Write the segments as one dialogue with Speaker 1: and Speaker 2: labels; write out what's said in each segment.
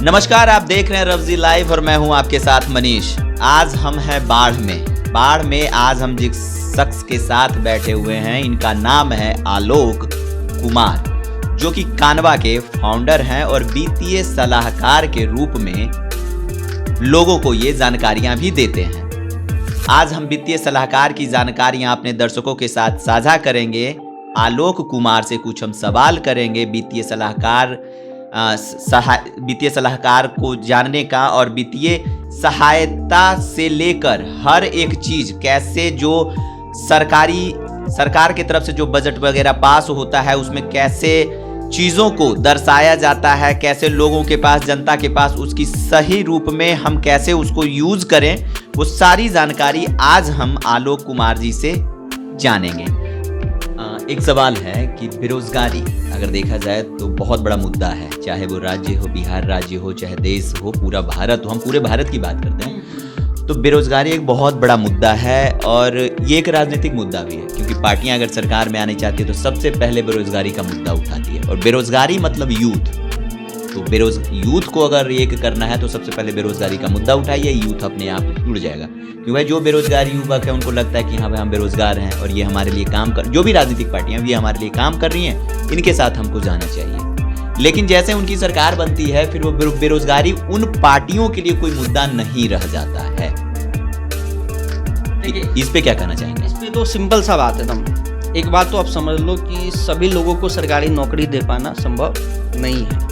Speaker 1: नमस्कार, आप देख रहे हैं रवजी लाइव और मैं हूं आपके साथ मनीष। आज हम हैं बाढ़ में आज हम जिस शख्स के साथ बैठे हुए हैं, इनका नाम है आलोक कुमार, जो कि कानवा के फाउंडर हैं और वित्तीय सलाहकार के रूप में लोगों को ये जानकारियां भी देते हैं। आज हम वित्तीय सलाहकार की जानकारियां अपने दर्शकों के साथ साझा करेंगे। आलोक कुमार से कुछ हम सवाल करेंगे वित्तीय सलाहकार को जानने का, और वित्तीय सहायता से लेकर हर एक चीज कैसे जो सरकार की तरफ से जो बजट वगैरह पास होता है उसमें कैसे चीज़ों को दर्शाया जाता है, कैसे लोगों के पास, जनता के पास उसकी सही रूप में हम कैसे उसको यूज करें, वो सारी जानकारी आज हम आलोक कुमार जी से जानेंगे। एक सवाल है कि बेरोजगारी अगर देखा जाए तो बहुत बड़ा मुद्दा है, चाहे वो राज्य हो, बिहार राज्य हो, चाहे देश हो, पूरा भारत हो, हम पूरे भारत की बात करते हैं तो बेरोजगारी एक बहुत बड़ा मुद्दा है और ये एक राजनीतिक मुद्दा भी है, क्योंकि पार्टियां अगर सरकार में आनी चाहती है तो सबसे पहले बेरोजगारी का मुद्दा उठाती है। और बेरोजगारी मतलब यूथ, तो यूथ को अगर एक करना है तो सबसे पहले बेरोजगारी का मुद्दा उठाइए, यूथ अपने आप जुड़ जाएगा। क्योंकि जो बेरोजगार युवक है उनको लगता है कि हाँ भाई हम बेरोजगार हैं और ये हमारे लिए काम कर, जो भी राजनीतिक पार्टियां ये हमारे लिए काम कर रही हैं, इनके साथ हमको जाना चाहिए। लेकिन जैसे उनकी सरकार बनती है फिर वो बेरोजगारी उन पार्टियों के लिए कोई मुद्दा नहीं रह जाता है। इस पे क्या कहना चाहेंगे?
Speaker 2: इस पे तो सिंपल सा बात है एकदम। एक बात तो आप समझ लो कि सभी लोगों को सरकारी नौकरी दे पाना संभव नहीं है।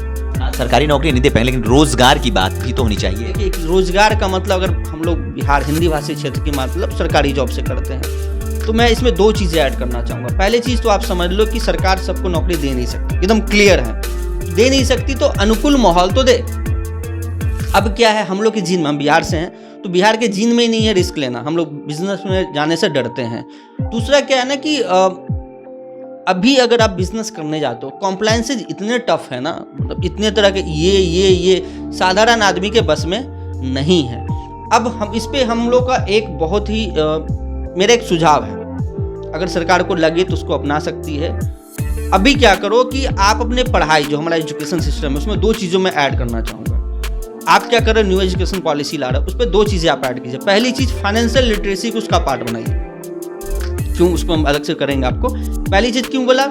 Speaker 1: सरकारी नौकरी नहीं दे पाएंगे, लेकिन रोजगार की बात भी तो होनी चाहिए।
Speaker 2: एक रोजगार का मतलब अगर हम लोग बिहार हिंदी भाषी क्षेत्र की मतलब सरकारी जॉब से करते हैं तो मैं इसमें दो चीज़ें ऐड करना चाहूँगा। पहली चीज़ तो आप समझ लो कि सरकार सबको नौकरी दे नहीं सकती, एकदम क्लियर है, दे नहीं सकती तो अनुकूल माहौल तो दे। अब क्या है, हम लोग के जीन में, हम बिहार से हैं तो बिहार के जीन में ही नहीं है रिस्क लेना, हम लोग बिजनेस में जाने से डरते हैं। दूसरा क्या है ना कि अभी अगर आप बिजनेस करने जाते हो, कॉम्प्लायंसेज इतने टफ है ना, मतलब इतने तरह के ये साधारण आदमी के बस में नहीं है। अब हम इस पे हम लोग का एक बहुत ही मेरा एक सुझाव है, अगर सरकार को लगे तो उसको अपना सकती है। अभी क्या करो कि आप अपने पढ़ाई, जो हमारा एजुकेशन सिस्टम है, उसमें दो चीज़ों में ऐड करना चाहूँगा। आप क्या करें, न्यू एजुकेशन पॉलिसी ला रहे हो, उस पर दो चीज़ें आप ऐड कीजिए। पहली चीज़ फाइनेंशियल लिटरेसी को उसका पार्ट बनाइए। क्यों, उसको हम अलग से करेंगे आपको। पहली चीज़ क्यों बोला,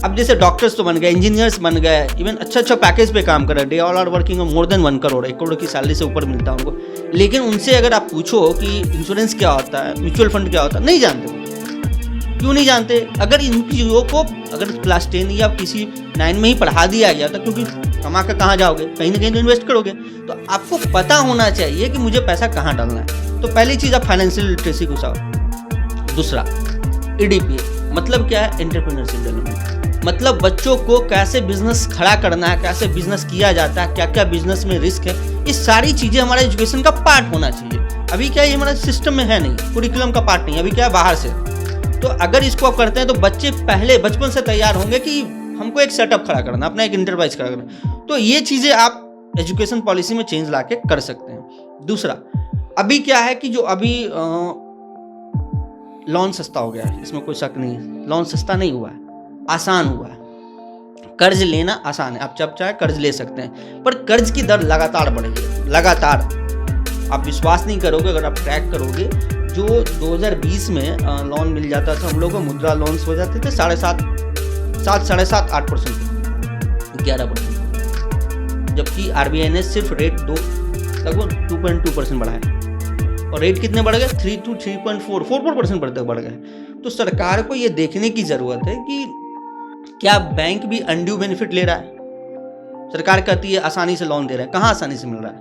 Speaker 2: अब जैसे डॉक्टर्स तो बन गए, इंजीनियर्स बन गए, इवन अच्छा पैकेज पे काम कर रहे हैं, they all are working more than 1 crore, 1 crore की सैलरी से ऊपर मिलता है उनको। लेकिन उनसे अगर आप पूछो कि इंश्योरेंस क्या होता है, म्यूचुअल फंड क्या होता है, नहीं जानते। क्यों नहीं जानते? अगर इन चीज़ों को अगर क्लास 10 या किसी 9 में ही पढ़ा दिया गया था, क्योंकि कमा कर कहाँ जाओगे, कहीं ना कहीं तो इन्वेस्ट करोगे, तो आपको पता होना चाहिए कि मुझे पैसा कहाँ डालना है। तो पहली चीज़ आप फाइनेंशियल लिटरेसी को साथ। दूसरा EDPA मतलब क्या है, एंटरप्रेन्योरशिप डेवलपमेंट, मतलब बच्चों को कैसे बिजनेस खड़ा करना है, कैसे बिजनेस किया जाता है, क्या क्या बिजनेस में रिस्क है, ये सारी चीज़ें हमारे एजुकेशन का पार्ट होना चाहिए। अभी क्या ये हमारे सिस्टम में है नहीं, कुरिकुलम का पार्ट नहीं, अभी क्या है बाहर से। तो अगर इसको आप करते हैं तो बच्चे पहले बचपन से तैयार होंगे कि हमको एक सेटअप खड़ा करना, अपना एक इंटरप्राइज खड़ा करना। तो ये चीज़ें आप एजुकेशन पॉलिसी में चेंज ला के कर सकते हैं। दूसरा, अभी क्या है कि जो अभी लोन सस्ता हो गया है, इसमें कोई शक नहीं है। लोन सस्ता नहीं हुआ है, आसान हुआ है। कर्ज लेना आसान है, आप जब चाहे कर्ज ले सकते हैं, पर कर्ज की दर लगातार बढ़ रही है, लगातार। आप विश्वास नहीं करोगे, अगर आप ट्रैक करोगे, जो 2020 में लोन मिल जाता था हम लोगों को, मुद्रा लोन्स हो जाते थे 7.5-8%, 11%, जबकि RBI ने सिर्फ रेट लगभग 2.2% बढ़ाया, और रेट कितने बढ़ गए, 3 to 3.4, 4% बढ़ गए। तो सरकार को ये देखने की ज़रूरत है कि क्या बैंक भी अनड्यू बेनिफिट ले रहा है। सरकार कहती है आसानी से लोन दे रहा है, कहाँ आसानी से मिल रहा है?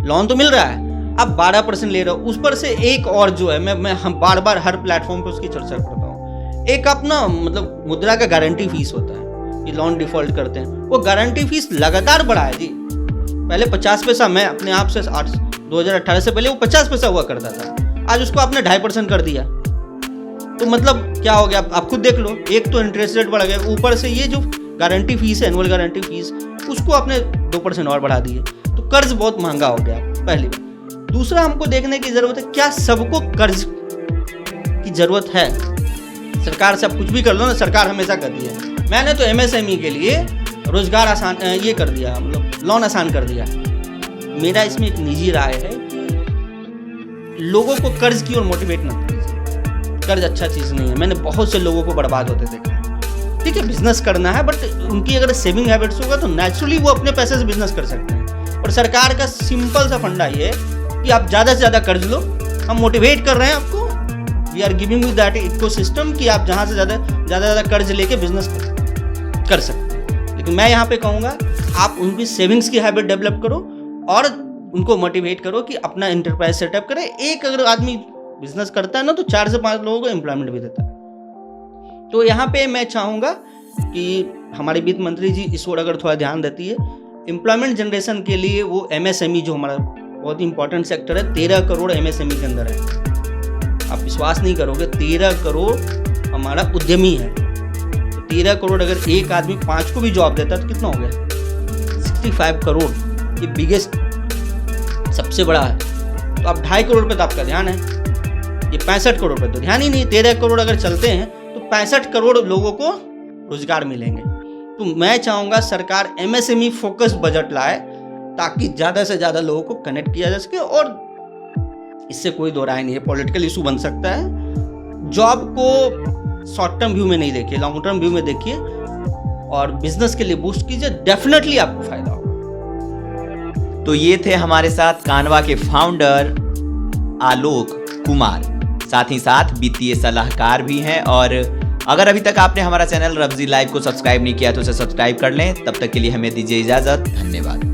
Speaker 2: लोन तो मिल रहा है, आप 12% ले रहे हो। उस पर से एक और जो है, मैं हम बार बार हर प्लेटफॉर्म पे उसकी चर्चा करता हूँ, एक अपना मतलब मुद्रा का गारंटी फीस होता है कि लोन डिफॉल्ट करते हैं, वो गारंटी फीस लगातार बढ़ा है जी। पहले 50 पैसा, मैं अपने आप से 2018 से पहले वो 50 पैसा हुआ करता था, आज उसको आपने 2.5% कर दिया। तो मतलब क्या हो गया, आप खुद देख लो। एक तो इंटरेस्ट रेट बढ़ गया, ऊपर से ये जो गारंटी फीस है, एनुअल गारंटी फीस, उसको आपने 2% और बढ़ा दिए। तो कर्ज बहुत महंगा हो गया, पहली बात। दूसरा, हमको देखने की जरूरत है क्या सबको कर्ज की जरूरत है। सरकार से आप कुछ भी कर लो ना, सरकार हमेशा कहती है। मैंने तो MSME के लिए रोजगार आसान ये कर दिया, मतलब लोन आसान कर दिया है। मेरा इसमें एक निजी राय है कि लोगों को कर्ज की ओर मोटिवेट न कीजिए। कर्ज अच्छा चीज़ नहीं है। मैंने बहुत से लोगों को बर्बाद होते देखा है। ठीक है, बिजनेस करना है, बट उनकी अगर सेविंग हैबिट्स होगा तो नेचुरली वो अपने पैसे से बिजनेस कर सकते हैं। और सरकार का सिंपल सा फंडा ये है कि आप ज़्यादा से ज़्यादा कर्ज लो, हम मोटिवेट कर रहे हैं आपको, we are giving you that ecosystem कि आप जहाँ से ज़्यादा कर्ज लेके बिजनेस कर सकते हैं। लेकिन मैं यहाँ पे कहूँगा आप उनकी सेविंग्स की हैबिट डेवलप करो और उनको मोटिवेट करो कि अपना इंटरप्राइज सेटअप करें। एक अगर आदमी बिजनेस करता है ना तो 4 से 5 लोगों को एम्प्लॉयमेंट भी देता है। तो यहाँ पे मैं चाहूँगा कि हमारे वित्त मंत्री जी इस ओर अगर थोड़ा ध्यान देती है, एम्प्लॉयमेंट जनरेशन के लिए वो MSME जो हमारा बहुत ही इंपॉर्टेंट सेक्टर है, 13 करोड़ MSME के अंदर है। आप विश्वास नहीं करोगे, 13 करोड़ हमारा उद्यमी है। तो 13 करोड़ अगर एक आदमी 5 को भी जॉब देता तो कितना हो गया? 65 करोड़, ये बिगेस्ट सबसे बड़ा है। तो अब 2.5 करोड़ पे तो आपका ध्यान है, ये 65 करोड़ पे तो ध्यान ही नहीं। 13 करोड़ अगर चलते हैं तो 65 करोड़ लोगों को रोजगार मिलेंगे। तो मैं चाहूँगा सरकार MSME फोकस्ड बजट लाए ताकि ज़्यादा से ज़्यादा लोगों को कनेक्ट किया जा सके। और इससे कोई दो राय नहीं है, पॉलिटिकल इशू बन सकता है। जॉब को शॉर्ट टर्म व्यू में नहीं देखिए, लॉन्ग टर्म व्यू में देखिए और बिजनेस के लिए बूस्ट कीजिए, डेफिनेटली आपको फायदा होगा।
Speaker 1: तो ये थे हमारे साथ कानवा के फाउंडर आलोक कुमार, साथ ही साथ वित्तीय सलाहकार भी हैं। और अगर अभी तक आपने हमारा चैनल रब्जी लाइव को सब्सक्राइब नहीं किया तो उसे सब्सक्राइब कर लें। तब तक के लिए हमें दीजिए इजाजत। धन्यवाद।